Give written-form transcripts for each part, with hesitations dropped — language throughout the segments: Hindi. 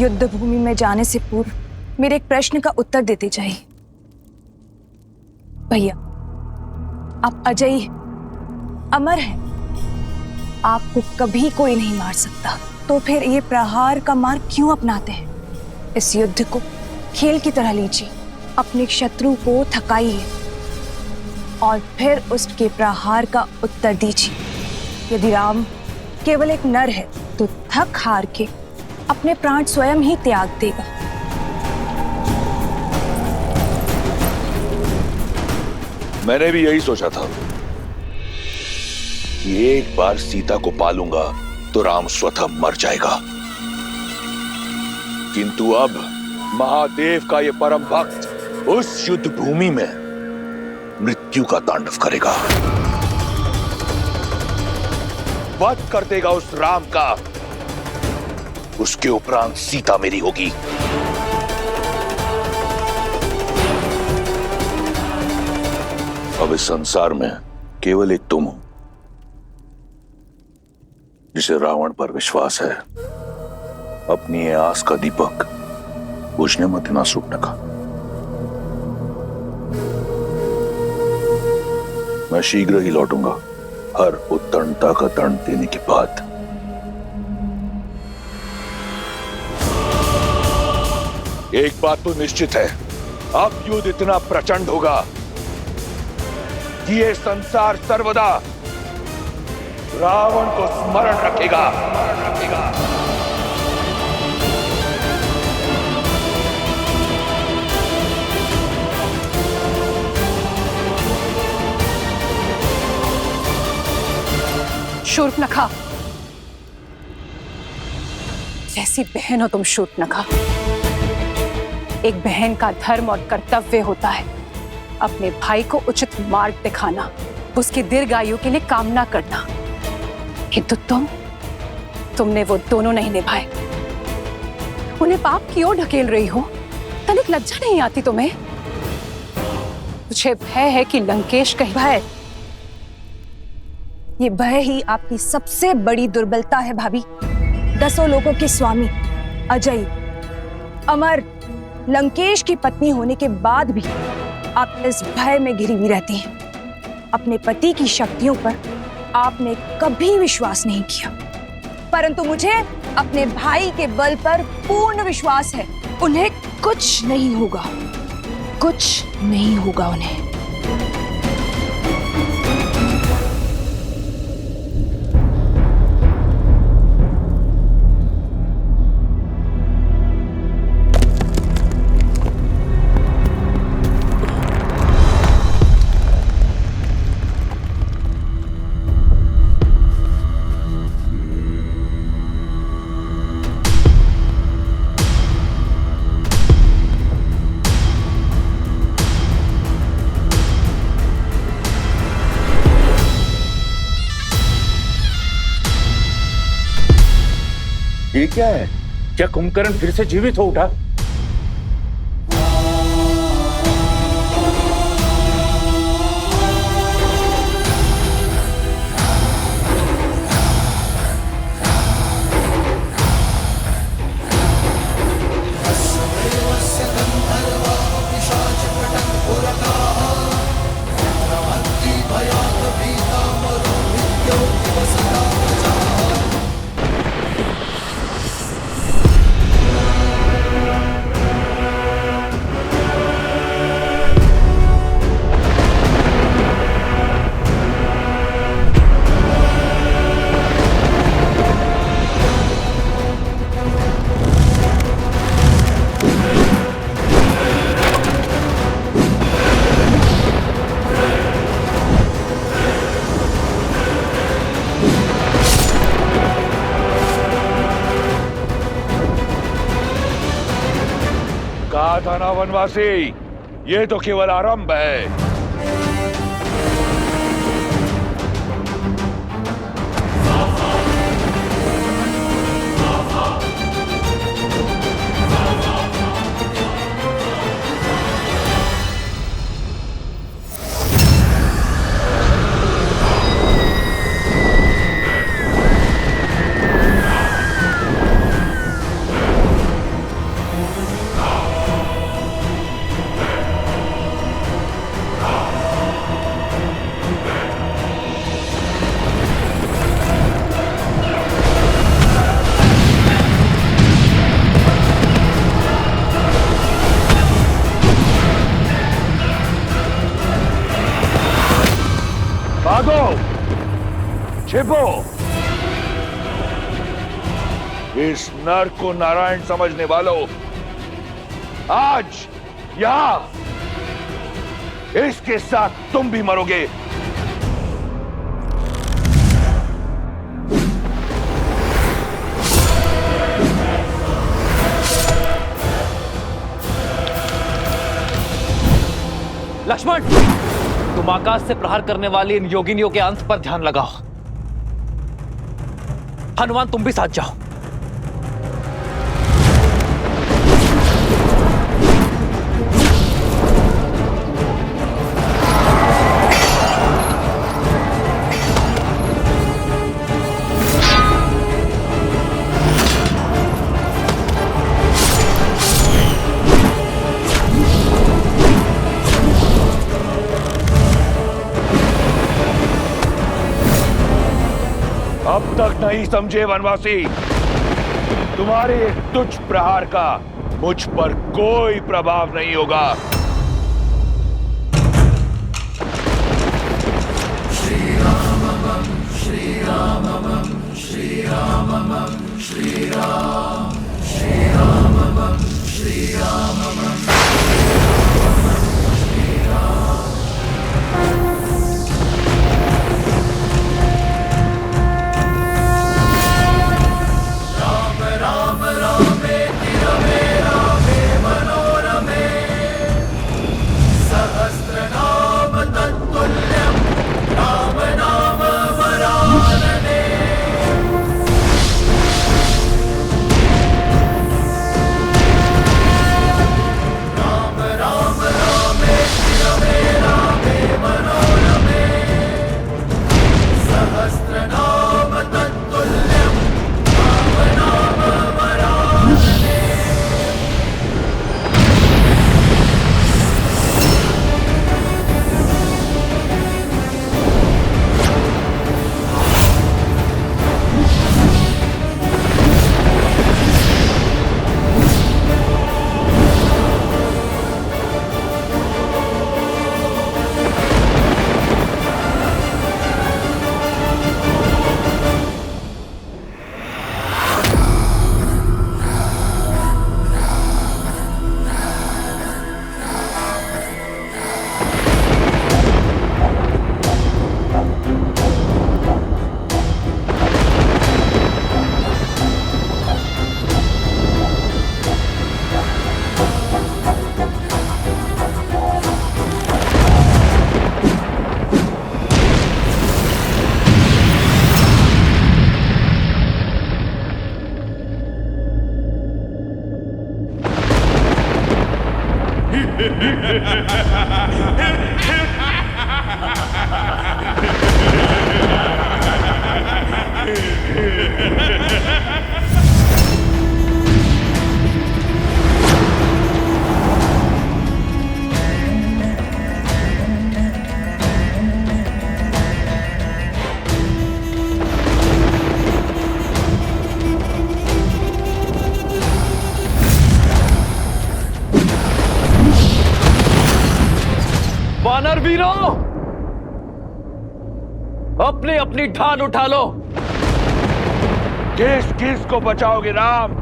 युद्ध भूमि में जाने से पूर्व मेरे एक प्रश्न का उत्तर देते जाइए। भैया, आप अजयी हैं, अमर हैं, आपको कभी कोई नहीं मार सकता, तो फिर ये प्रहार का मार्ग क्यों अपनाते हैं? इस युद्ध को खेल की तरह लीजिए, अपने शत्रु को थकाइए और फिर उसके प्रहार का उत्तर दीजिए। यदि राम केवल एक नर है तो थक हार के अपने प्राण स्वयं ही त्याग देगा। मैंने भी यही सोचा था कि एक बार सीता को पालूंगा तो राम स्वतः मर जाएगा, किंतु अब महादेव का यह परम भक्त उस युद्ध भूमि में मृत्यु का तांडव करेगा, वध कर देगा उस राम का। उसके उपरांत सीता मेरी होगी। अब इस संसार में केवल एक तुम हो जिसे रावण पर विश्वास है। अपनी ये आस का दीपक बुझने मत देना शूर्पणखा। मैं शीघ्र ही लौटूंगा, हर उत्तीर्णता का दंड देने के बाद। एक बात तो निश्चित है, अब युद्ध इतना प्रचंड होगा कि ये संसार सर्वदा रावण को स्मरण रखेगा। शूर्पणखा, कैसी बहन हो तुम शूर्पणखा। एक बहन का धर्म और कर्तव्य होता है अपने भाई को उचित मार्ग दिखाना, उसकी दीर्घायु के लिए कामना करना, किंतु तुमने वो दोनों नहीं निभाए। उन्हें पाप की ओर ढकेल रही हो, तनिक लज्जा नहीं आती तुम्हें? मुझे भय है कि लंकेश कहीं। भय, ये भय ही आपकी सबसे बड़ी दुर्बलता है भाभी। 10 लोगों के स्वामी, अजय, अमर, लंकेश की पत्नी होने के बाद भी आप इस भय में घिरी हुई रहती हैं। अपने पति की शक्तियों पर आपने कभी विश्वास नहीं किया, परंतु मुझे अपने भाई के बल पर पूर्ण विश्वास है। उन्हें कुछ नहीं होगा, कुछ नहीं होगा उन्हें। ये क्या है? क्या कुंभकर्ण फिर से जीवित हो उठा? कहा था ना वनवासी, ये तो केवल आरंभ है। शिबो, इस नर को नारायण समझने वालों, आज यहां इसके साथ तुम भी मरोगे। लक्ष्मण, तुम आकाश से प्रहार करने वाली इन योगिनियों के अंत पर ध्यान लगाओ। हनुमान, तुम भी साथ जाओ। अब तक नहीं समझे वनवासी, तुम्हारे एक तुच्छ प्रहार का मुझ पर कोई प्रभाव नहीं होगा। वानर वीरों, अपनी अपनी ढाल उठा लो। किस किस को बचाओगे राम?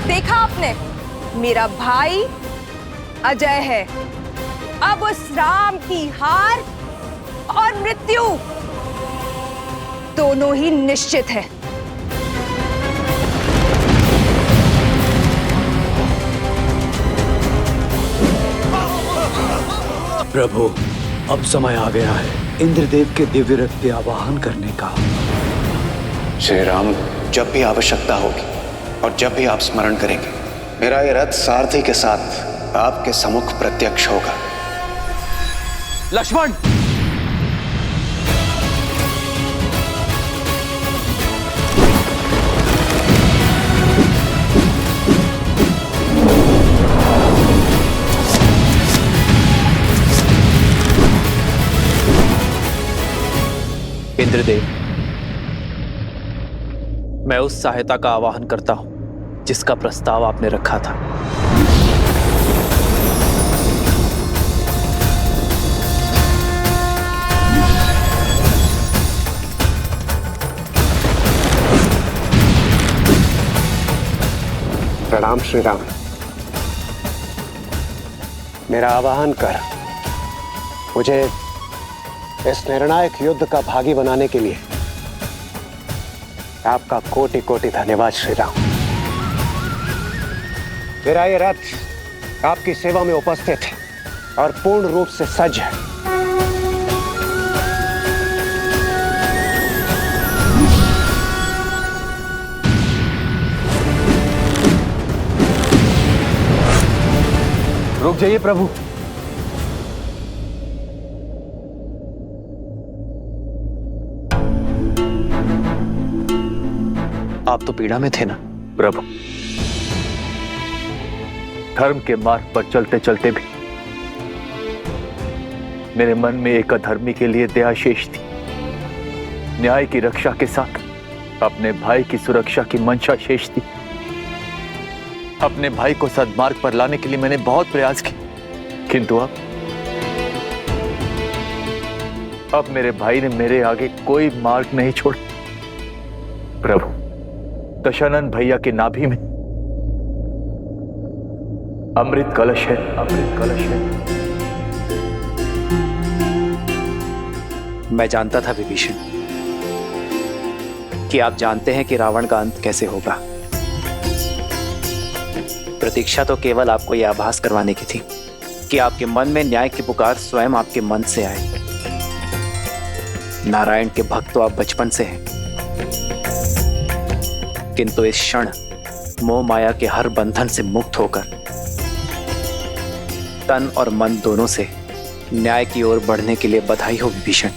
देखा आपने, मेरा भाई अजय है। अब उस राम की हार और मृत्यु दोनों ही निश्चित है। प्रभु, अब समय आ गया है इंद्रदेव के दिव्य रथ के आवाहन करने का। श्री राम, जब भी आवश्यकता होगी और जब भी आप स्मरण करेंगे, मेरा ये रथ सारथी के साथ आपके सम्मुख प्रत्यक्ष होगा। लक्ष्मण, इंद्रदेव, मैं मैं उस सहायता का आवाहन करता हूं जिसका प्रस्ताव आपने रखा था। प्रणाम श्री राम। मेरा आवाहन कर मुझे इस निर्णायक युद्ध का भागी बनाने के लिए आपका कोटि कोटि धन्यवाद श्री राम। मेरा ये रथ आपकी सेवा में उपस्थित है और पूर्ण रूप से सज्ज है। रुक जाइए प्रभु। आप तो पीड़ा में थे ना प्रभु, धर्म के मार्ग पर चलते चलते भी मेरे मन में एक अधर्मी के लिए दया शेष थी। न्याय की रक्षा के साथ अपने भाई की सुरक्षा की मंशा शेष थी। अपने भाई को सद्मार्ग पर लाने के लिए मैंने बहुत प्रयास किए, किंतु अब मेरे भाई ने मेरे आगे कोई मार्ग नहीं छोड़ा। प्रभु, दशानन भैया के नाभि में अमृत कलश है, अमृत कलश है। मैं जानता था विभीषण कि आप जानते हैं कि रावण का अंत कैसे होगा। प्रतीक्षा तो केवल आपको यह आभास करवाने की थी कि आपके मन में न्याय की पुकार स्वयं आपके मन से आए। नारायण के भक्त तो आप बचपन से हैं, किंतु इस क्षण मोह माया के हर बंधन से मुक्त होकर तन और मन दोनों से न्याय की ओर बढ़ने के लिए बधाई हो विभीषण।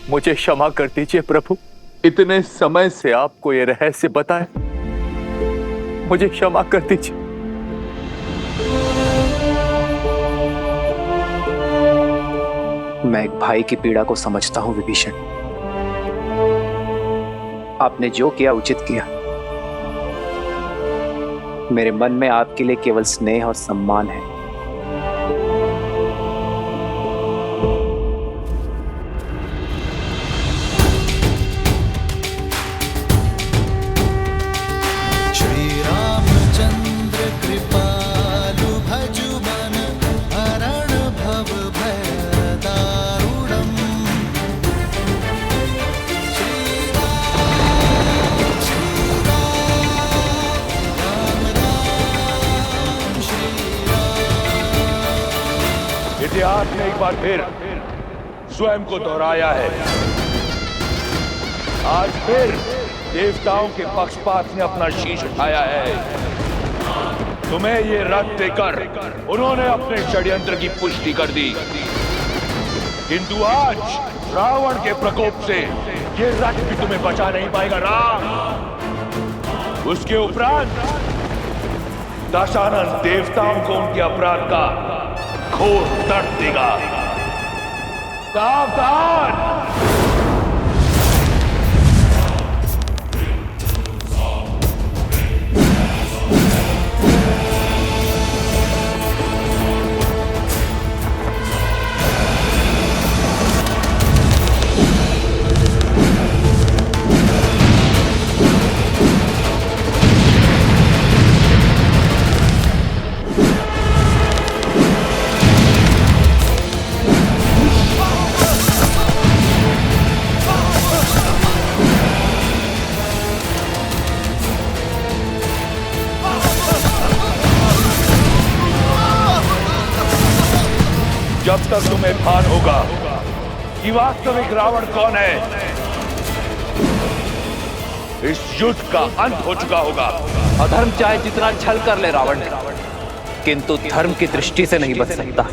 मुझे क्षमा कर दीजिए प्रभु, इतने समय से आपको ये रहस्य बताए, मुझे क्षमा कर दीजिए। मैं एक भाई की पीड़ा को समझता हूं विभीषण। आपने जो किया उचित किया। मेरे मन में आपके लिए केवल स्नेह और सम्मान है। इतिहास ने एक बार फिर स्वयं को दोहराया है। आज फिर देवताओं के पक्षपात ने अपना शीश उठाया है। तुम्हें ये रथ देकर उन्होंने अपने षड्यंत्र की पुष्टि कर दी, किंतु आज रावण के प्रकोप से ये रथ भी तुम्हें बचा नहीं पाएगा राम। उसके उपरांत दशानन देवताओं को उनके अपराध का घोर दर्द देगा। सावधान! जब तक तुम्हें भान होगा कि वास्तविक रावण कौन है, इस युद्ध का अंत हो चुका होगा। अधर्म चाहे जितना छल कर ले रावण, किंतु धर्म की दृष्टि से नहीं बच सकता।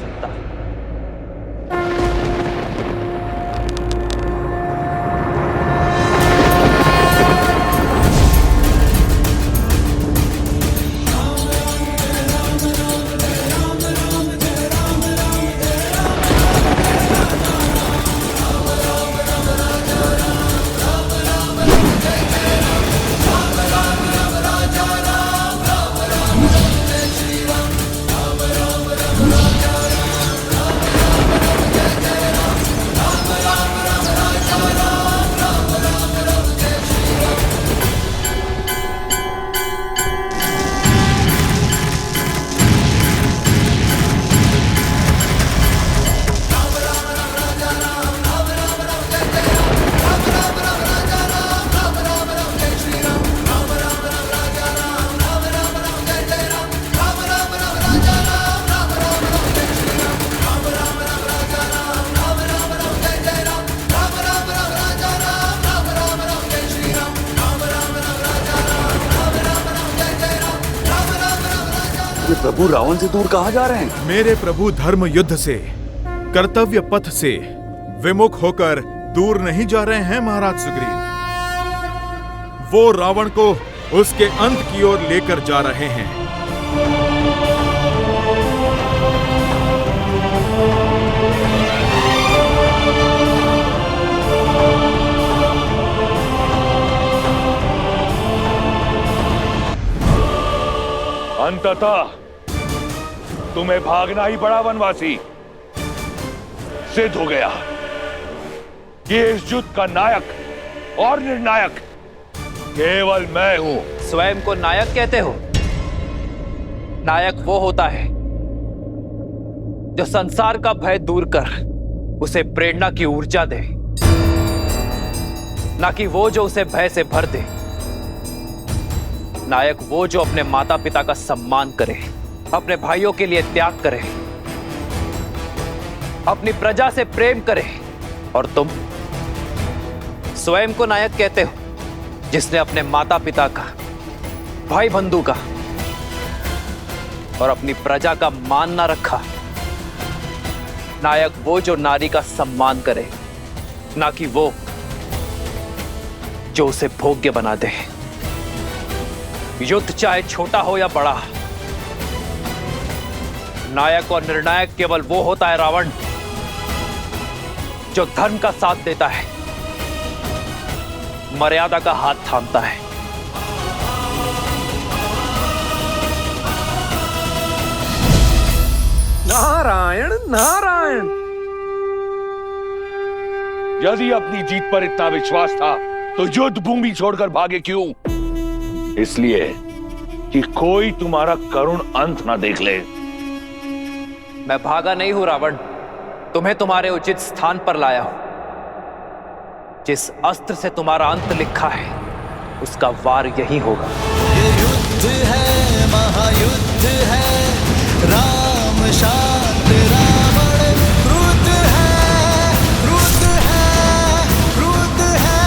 ये प्रभु रावण से दूर कहाँ जा रहे हैं? मेरे प्रभु धर्म युद्ध से, कर्तव्य पथ से विमुख होकर दूर नहीं जा रहे हैं महाराज सुग्रीव। वो रावण को उसके अंत की ओर लेकर जा रहे हैं। अंततः तुम्हें भागना ही पड़ा वनवासी। सिद्ध हो गया कि इस युद्ध का नायक और निर्णायक केवल मैं हूं। स्वयं को नायक कहते हो? नायक वो होता है जो संसार का भय दूर कर उसे प्रेरणा की ऊर्जा दे, ना कि वो जो उसे भय से भर दे। नायक वो जो अपने माता पिता का सम्मान करे, अपने भाइयों के लिए त्याग करे, अपनी प्रजा से प्रेम करे। और तुम स्वयं को नायक कहते हो जिसने अपने माता पिता का, भाई बंधु का और अपनी प्रजा का मान ना रखा। नायक वो जो नारी का सम्मान करे, ना कि वो जो उसे भोग्य बना दे। युद्ध चाहे छोटा हो या बड़ा, नायक और निर्णायक केवल वो होता है रावण जो धर्म का साथ देता है, मर्यादा का हाथ थामता है। नारायण नारायण। यदि अपनी जीत पर इतना विश्वास था तो युद्ध भूमि छोड़कर भागे क्यों? इसलिए कि कोई तुम्हारा करुण अंत ना देख ले। मैं भागा नहीं हूं रावण, तुम्हें तुम्हारे उचित स्थान पर लाया हूं। जिस अस्त्र से तुम्हारा अंत लिखा है उसका वार यही होगा। ये युद्ध है, महायुद्ध है, राम शांत रावण क्रुद्ध है, क्रुद्ध है, क्रुद्ध है।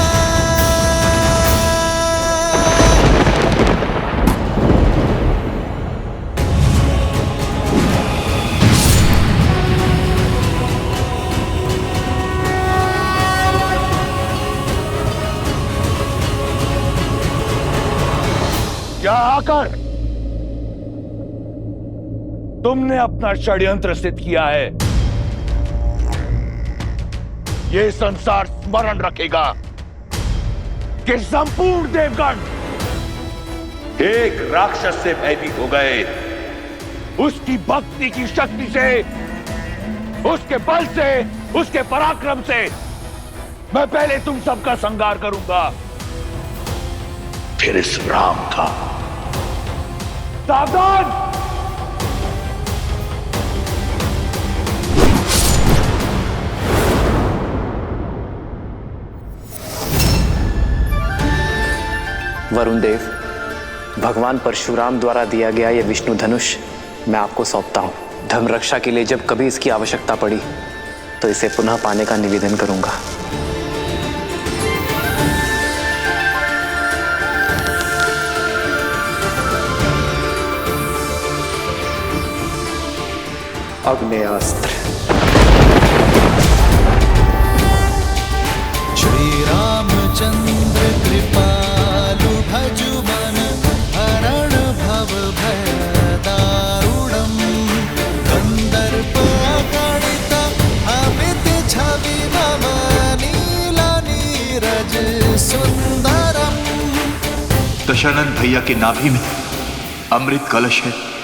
क्या आकर तुमने अपना षड्यंत्र सिद्ध किया है? ये संसार स्मरण रखेगा कि संपूर्ण देवगण एक राक्षस से भयभीत हो गए। उसकी भक्ति की शक्ति से, उसके बल से, उसके पराक्रम से मैं पहले तुम सबका संहार करूंगा, फिर इस राम का। सावधान! वरुण देव, भगवान परशुराम द्वारा दिया गया यह विष्णु धनुष मैं आपको सौंपता हूं। धर्म रक्षा के लिए जब कभी इसकी आवश्यकता पड़ी तो इसे पुनः पाने का निवेदन करूंगा। अग्नेयास्त्र। श्री रामचंद्र कृपालु भजु मन हरण भव भय दारुणम कंदर्प अगणित अमित छवि नव नील नीरज सुंदरम। दशानंद भैया के नाभि में अमृत कलश है।